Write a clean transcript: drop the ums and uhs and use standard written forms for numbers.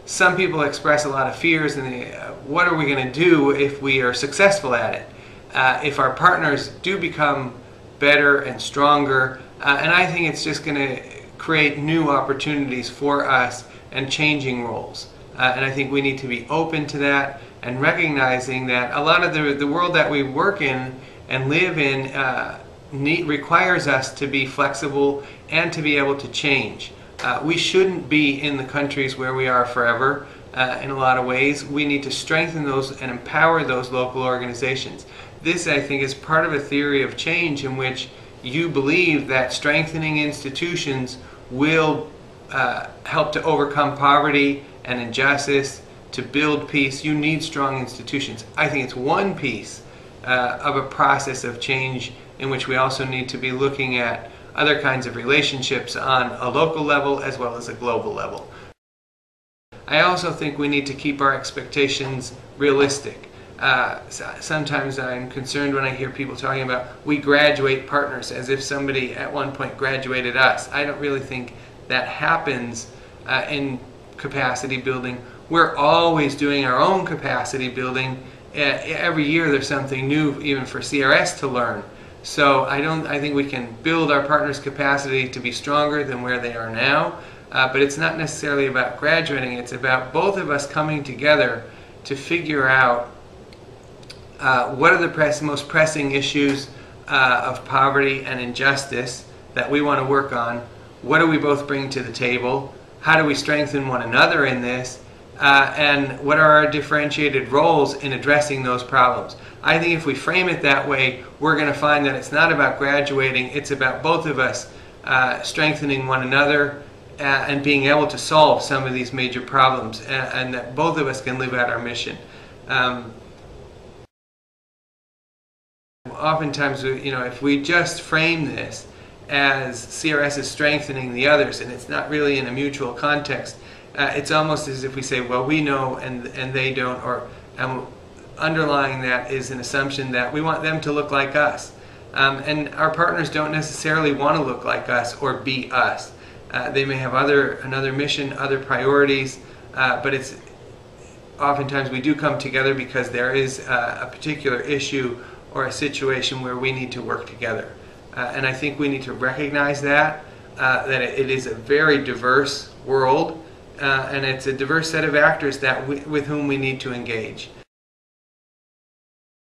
some people express a lot of fears, and what are we going to do if we are successful at it? If our partners do become better and stronger, and I think it's just going to create new opportunities for us and changing roles. And I think we need to be open to that and recognizing that a lot of the world that we work in and live in requires us to be flexible and to be able to change. We shouldn't be in the countries where we are forever in a lot of ways. We need to strengthen those and empower those local organizations. This, I think, is part of a theory of change in which you believe that strengthening institutions will help to overcome poverty and injustice, to build peace. You need strong institutions. I think it's one piece of a process of change in which we also need to be looking at other kinds of relationships on a local level as well as a global level. I also think we need to keep our expectations realistic. Sometimes I'm concerned when I hear people talking about we graduate partners as if somebody at one point graduated us. I don't really think that happens in capacity building. We're always doing our own capacity building. Every year there's something new even for CRS to learn. So I think we can build our partners' capacity to be stronger than where they are now, but it's not necessarily about graduating. It's about both of us coming together to figure out what are the most pressing issues of poverty and injustice that we want to work on. What do we both bring to the table? How do we strengthen one another in this? And what are our differentiated roles in addressing those problems? I think if we frame it that way, we're going to find that it's not about graduating, it's about both of us strengthening one another and being able to solve some of these major problems, and that both of us can live out our mission. Oftentimes, if we just frame this as CRS is strengthening the others, and it's not really in a mutual context, it's almost as if we say, well, we know and they don't, or underlying that is an assumption that we want them to look like us. And our partners don't necessarily want to look like us or be us. They may have another mission, other priorities, but it's oftentimes we do come together because there is a particular issue or a situation where we need to work together. And I think we need to recognize that it is a very diverse world, and it's a diverse set of actors with whom we need to engage.